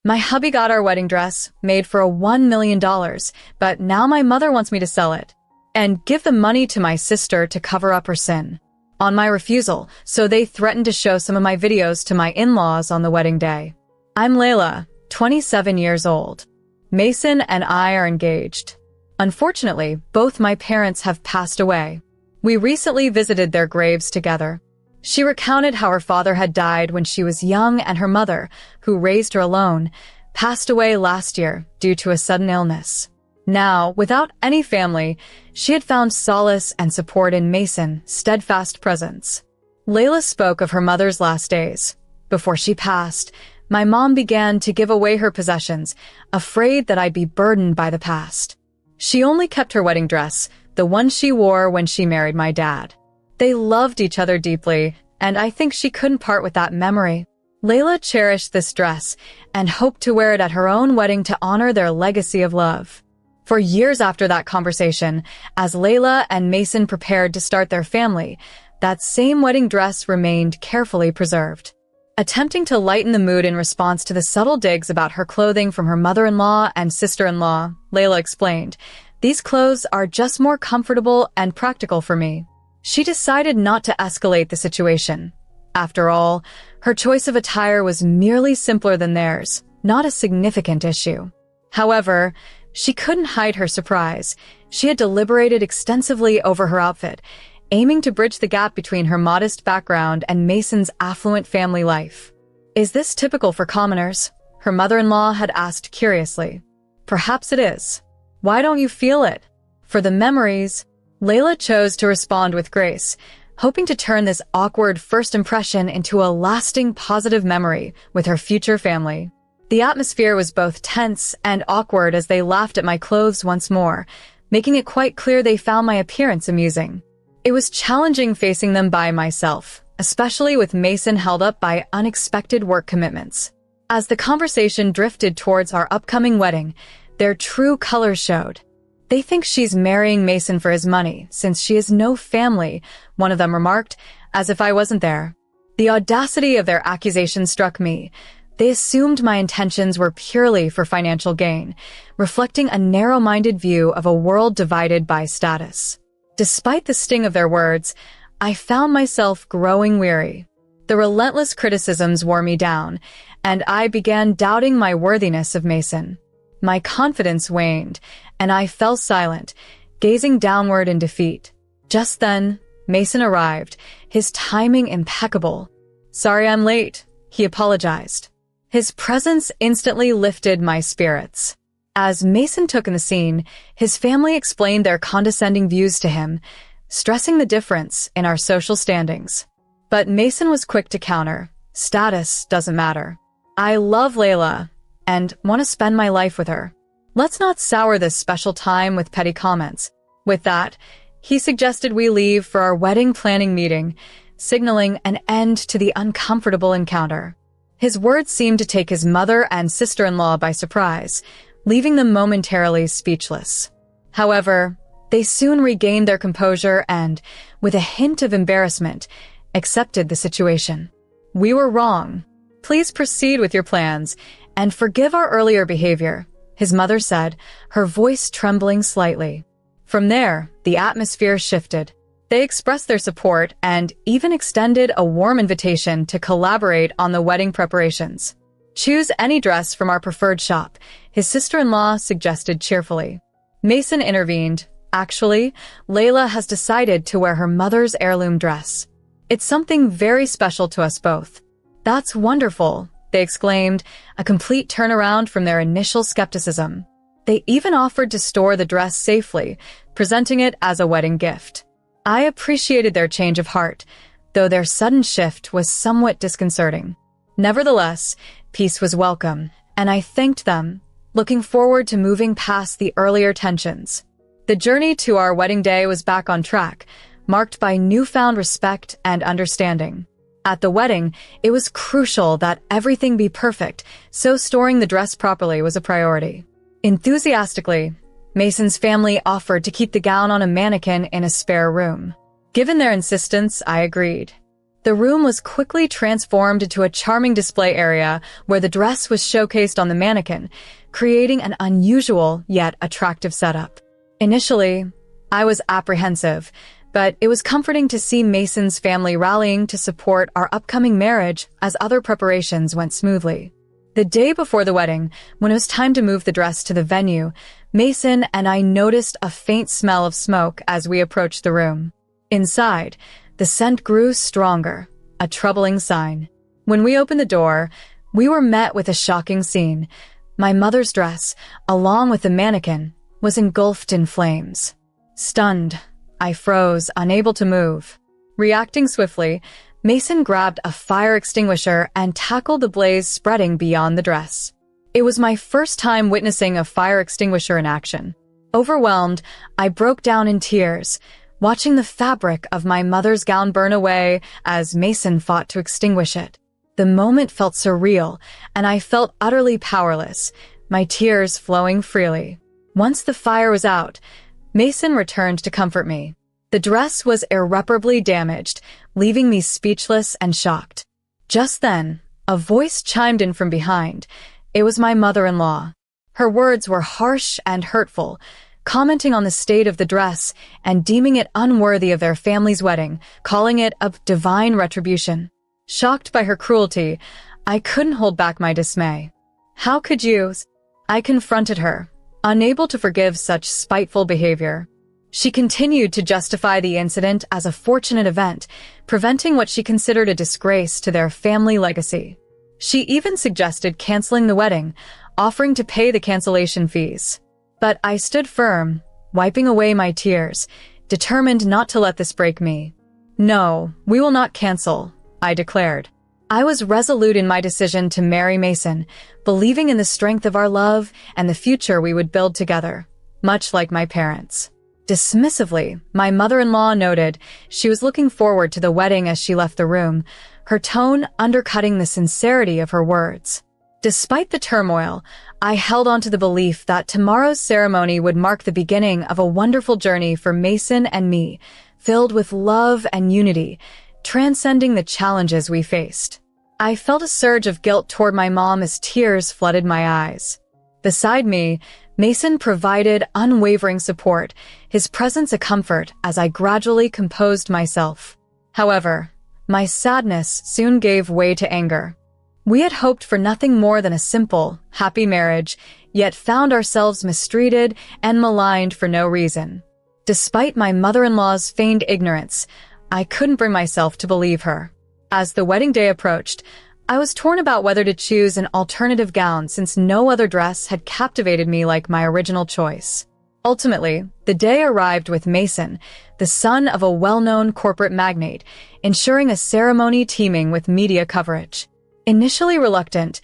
My hubby got our wedding dress, made for $1 million, but now my mother wants me to sell it and give the money to my sister to cover up her sin. On my refusal, so they threatened to show some of my videos to my in-laws on the wedding day. I'm Layla, 27 years old. Mason and I are engaged. Unfortunately, both my parents have passed away. We recently visited their graves together. She recounted how her father had died when she was young and her mother, who raised her alone, passed away last year due to a sudden illness. Now, without any family, she had found solace and support in Mason's steadfast presence. Layla spoke of her mother's last days. Before she passed, my mom began to give away her possessions, afraid that I'd be burdened by the past. She only kept her wedding dress, the one she wore when she married my dad. They loved each other deeply, and I think she couldn't part with that memory. Layla cherished this dress and hoped to wear it at her own wedding to honor their legacy of love. For years after that conversation, as Layla and Mason prepared to start their family, that same wedding dress remained carefully preserved. Attempting to lighten the mood in response to the subtle digs about her clothing from her mother-in-law and sister-in-law, Layla explained, "These clothes are just more comfortable and practical for me." She decided not to escalate the situation. After all, her choice of attire was merely simpler than theirs, not a significant issue. However, she couldn't hide her surprise. She had deliberated extensively over her outfit, aiming to bridge the gap between her modest background and Mason's affluent family life. "Is this typical for commoners?" her mother-in-law had asked curiously. "Perhaps it is. Why don't you feel it?" For the memories, Layla chose to respond with grace, hoping to turn this awkward first impression into a lasting positive memory with her future family. The atmosphere was both tense and awkward as they laughed at my clothes once more, making it quite clear they found my appearance amusing. It was challenging facing them by myself, especially with Mason held up by unexpected work commitments. As the conversation drifted towards our upcoming wedding, their true colors showed. "They think she's marrying Mason for his money, since she has no family," one of them remarked, as if I wasn't there. The audacity of their accusation struck me. They assumed my intentions were purely for financial gain, reflecting a narrow-minded view of a world divided by status. Despite the sting of their words, I found myself growing weary. The relentless criticisms wore me down, and I began doubting my worthiness of Mason. My confidence waned, and I fell silent, gazing downward in defeat. Just then, Mason arrived, his timing impeccable. "Sorry I'm late," he apologized. His presence instantly lifted my spirits. As Mason took in the scene, his family explained their condescending views to him, stressing the difference in our social standings. But Mason was quick to counter, "Status doesn't matter. I love Layla and want to spend my life with her. Let's not sour this special time with petty comments." With that, he suggested we leave for our wedding planning meeting, signaling an end to the uncomfortable encounter. His words seemed to take his mother and sister-in-law by surprise, leaving them momentarily speechless. However, they soon regained their composure and, with a hint of embarrassment, accepted the situation. "We were wrong. Please proceed with your plans and forgive our earlier behavior," his mother said, her voice trembling slightly. From there, the atmosphere shifted. They expressed their support and even extended a warm invitation to collaborate on the wedding preparations. "Choose any dress from our preferred shop," his sister-in-law suggested cheerfully. Mason intervened. "Actually, Layla has decided to wear her mother's heirloom dress. It's something very special to us both." "That's wonderful," they exclaimed, a complete turnaround from their initial skepticism. They even offered to store the dress safely, presenting it as a wedding gift. I appreciated their change of heart, though their sudden shift was somewhat disconcerting. Nevertheless, peace was welcome, and I thanked them, looking forward to moving past the earlier tensions. The journey to our wedding day was back on track, marked by newfound respect and understanding. At the wedding, it was crucial that everything be perfect, so storing the dress properly was a priority. Enthusiastically, Mason's family offered to keep the gown on a mannequin in a spare room. Given their insistence, I agreed. The room was quickly transformed into a charming display area where the dress was showcased on the mannequin, creating an unusual yet attractive setup. Initially, I was apprehensive, but it was comforting to see Mason's family rallying to support our upcoming marriage as other preparations went smoothly. The day before the wedding, when it was time to move the dress to the venue, Mason and I noticed a faint smell of smoke as we approached the room. Inside, the scent grew stronger, a troubling sign. When we opened the door, we were met with a shocking scene. My mother's dress, along with the mannequin, was engulfed in flames. Stunned, I froze, unable to move. Reacting swiftly, Mason grabbed a fire extinguisher and tackled the blaze spreading beyond the dress. It was my first time witnessing a fire extinguisher in action. Overwhelmed, I broke down in tears, watching the fabric of my mother's gown burn away as Mason fought to extinguish it. The moment felt surreal, and I felt utterly powerless, my tears flowing freely. Once the fire was out, Mason returned to comfort me. The dress was irreparably damaged, leaving me speechless and shocked. Just then, a voice chimed in from behind. It was my mother-in-law. Her words were harsh and hurtful, commenting on the state of the dress and deeming it unworthy of their family's wedding, calling it a divine retribution. Shocked by her cruelty, I couldn't hold back my dismay. How could you? I confronted her, unable to forgive such spiteful behavior. She continued to justify the incident as a fortunate event, preventing what she considered a disgrace to their family legacy. She even suggested canceling the wedding, offering to pay the cancellation fees. But I stood firm, wiping away my tears, determined not to let this break me. "No, we will not cancel," I declared. I was resolute in my decision to marry Mason, believing in the strength of our love and the future we would build together, much like my parents. Dismissively, my mother-in-law noted she was looking forward to the wedding as she left the room, her tone undercutting the sincerity of her words. Despite the turmoil, I held on to the belief that tomorrow's ceremony would mark the beginning of a wonderful journey for Mason and me, filled with love and unity, transcending the challenges we faced. I felt a surge of guilt toward my mom as tears flooded my eyes. Beside me, Mason provided unwavering support, his presence a comfort as I gradually composed myself. However, my sadness soon gave way to anger. We had hoped for nothing more than a simple, happy marriage, yet found ourselves mistreated and maligned for no reason. Despite my mother-in-law's feigned ignorance, I couldn't bring myself to believe her. As the wedding day approached, I was torn about whether to choose an alternative gown since no other dress had captivated me like my original choice. Ultimately, the day arrived with Mason, the son of a well-known corporate magnate, ensuring a ceremony teeming with media coverage. Initially reluctant,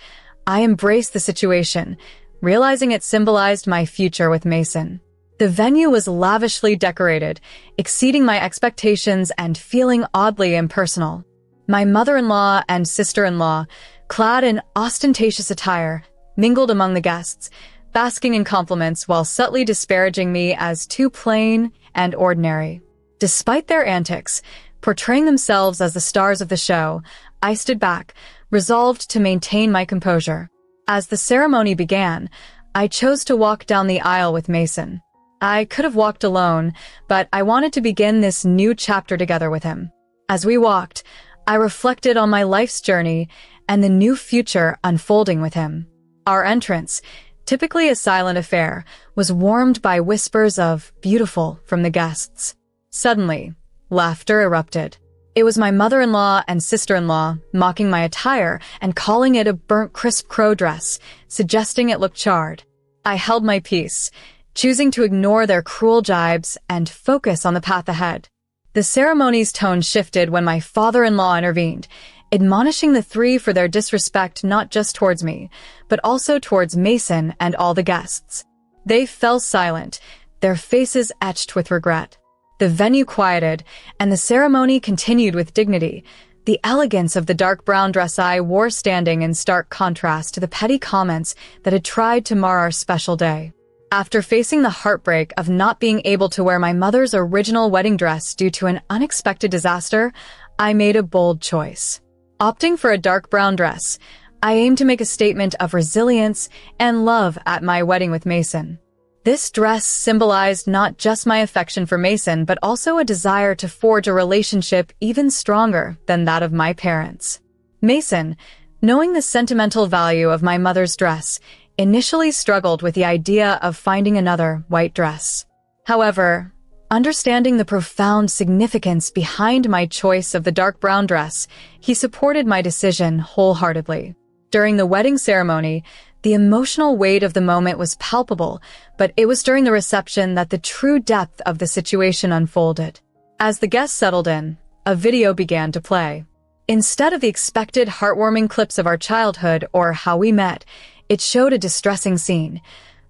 I embraced the situation, realizing it symbolized my future with Mason. The venue was lavishly decorated, exceeding my expectations and feeling oddly impersonal. My mother-in-law and sister-in-law, clad in ostentatious attire, mingled among the guests, basking in compliments while subtly disparaging me as too plain and ordinary. Despite their antics, portraying themselves as the stars of the show, I stood back, resolved to maintain my composure. As the ceremony began, I chose to walk down the aisle with Mason. I could have walked alone, but I wanted to begin this new chapter together with him. As we walked, I reflected on my life's journey and the new future unfolding with him. Our entrance, typically a silent affair, was warmed by whispers of "beautiful" from the guests. Suddenly, laughter erupted. It was my mother-in-law and sister-in-law mocking my attire and calling it a burnt crisp crow dress, suggesting it looked charred. I held my peace, choosing to ignore their cruel jibes and focus on the path ahead. The ceremony's tone shifted when my father-in-law intervened, admonishing the three for their disrespect not just towards me, but also towards Mason and all the guests. They fell silent, their faces etched with regret. The venue quieted, and the ceremony continued with dignity, the elegance of the dark brown dress I wore standing in stark contrast to the petty comments that had tried to mar our special day. After facing the heartbreak of not being able to wear my mother's original wedding dress due to an unexpected disaster, I made a bold choice. Opting for a dark brown dress, I aimed to make a statement of resilience and love at my wedding with Mason. This dress symbolized not just my affection for Mason, but also a desire to forge a relationship even stronger than that of my parents. Mason, knowing the sentimental value of my mother's dress, initially struggled with the idea of finding another white dress. However, understanding the profound significance behind my choice of the dark brown dress, he supported my decision wholeheartedly. During the wedding ceremony, the emotional weight of the moment was palpable, but it was during the reception that the true depth of the situation unfolded. As the guests settled in, a video began to play. Instead of the expected heartwarming clips of our childhood or how we met, it showed a distressing scene.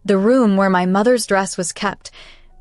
The room where my mother's dress was kept,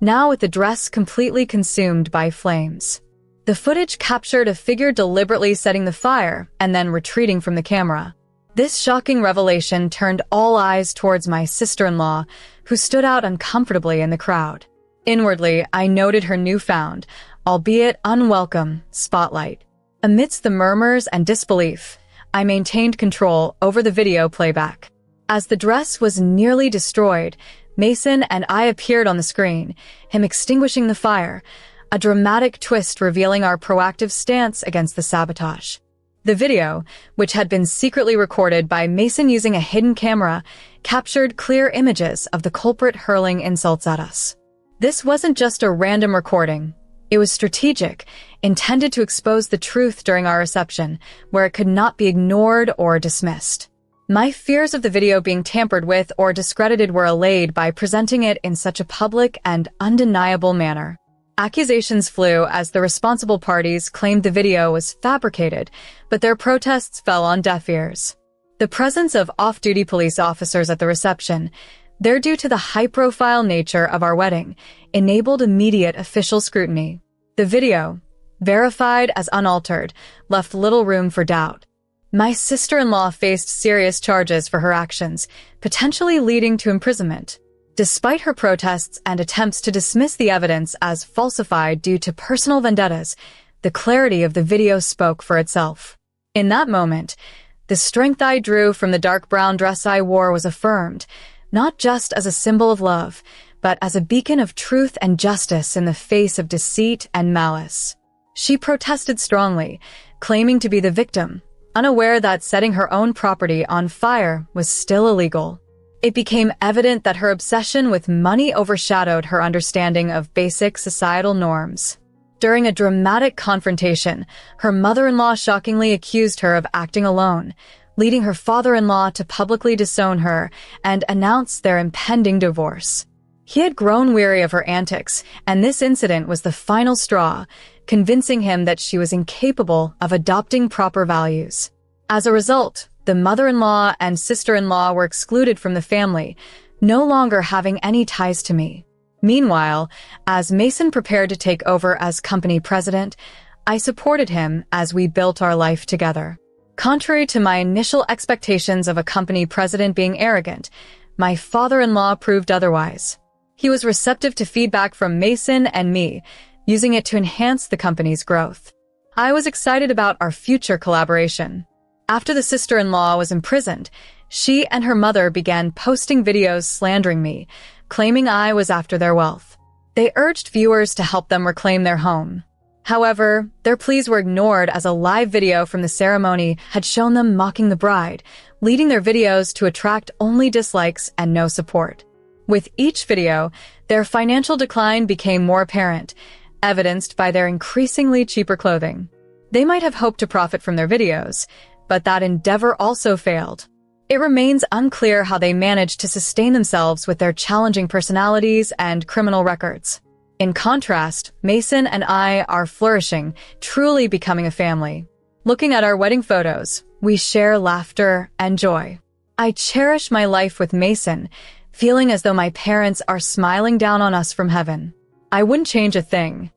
now with the dress completely consumed by flames. The footage captured a figure deliberately setting the fire and then retreating from the camera. This shocking revelation turned all eyes towards my sister-in-law, who stood out uncomfortably in the crowd. Inwardly, I noted her newfound, albeit unwelcome, spotlight. Amidst the murmurs and disbelief, I maintained control over the video playback. As the dress was nearly destroyed, Mason and I appeared on the screen, him extinguishing the fire, a dramatic twist revealing our proactive stance against the sabotage. The video, which had been secretly recorded by Mason using a hidden camera, captured clear images of the culprit hurling insults at us. This wasn't just a random recording. It was strategic, intended to expose the truth during our reception, where it could not be ignored or dismissed. My fears of the video being tampered with or discredited were allayed by presenting it in such a public and undeniable manner. Accusations flew as the responsible parties claimed the video was fabricated, but their protests fell on deaf ears. The presence of off-duty police officers at the reception, there due to the high-profile nature of our wedding, enabled immediate official scrutiny. The video, verified as unaltered, left little room for doubt. My sister-in-law faced serious charges for her actions, potentially leading to imprisonment. Despite her protests and attempts to dismiss the evidence as falsified due to personal vendettas, the clarity of the video spoke for itself. In that moment, the strength I drew from the dark brown dress I wore was affirmed, not just as a symbol of love, but as a beacon of truth and justice in the face of deceit and malice. She protested strongly, claiming to be the victim, unaware that setting her own property on fire was still illegal. It became evident that her obsession with money overshadowed her understanding of basic societal norms. During a dramatic confrontation, her mother-in-law shockingly accused her of acting alone, leading her father-in-law to publicly disown her and announce their impending divorce. He had grown weary of her antics, and this incident was the final straw, convincing him that she was incapable of adopting proper values. As a result, the mother-in-law and sister-in-law were excluded from the family, no longer having any ties to me. Meanwhile, as Mason prepared to take over as company president, I supported him as we built our life together. Contrary to my initial expectations of a company president being arrogant, my father-in-law proved otherwise. He was receptive to feedback from Mason and me, using it to enhance the company's growth. I was excited about our future collaboration. After the sister-in-law was imprisoned, she and her mother began posting videos slandering me, claiming I was after their wealth. They urged viewers to help them reclaim their home. However, their pleas were ignored as a live video from the ceremony had shown them mocking the bride, leading their videos to attract only dislikes and no support. With each video, their financial decline became more apparent, evidenced by their increasingly cheaper clothing. They might have hoped to profit from their videos, but that endeavor also failed. It remains unclear how they managed to sustain themselves with their challenging personalities and criminal records. In contrast, Mason and I are flourishing, truly becoming a family. Looking at our wedding photos, we share laughter and joy. I cherish my life with Mason, feeling as though my parents are smiling down on us from heaven. I wouldn't change a thing.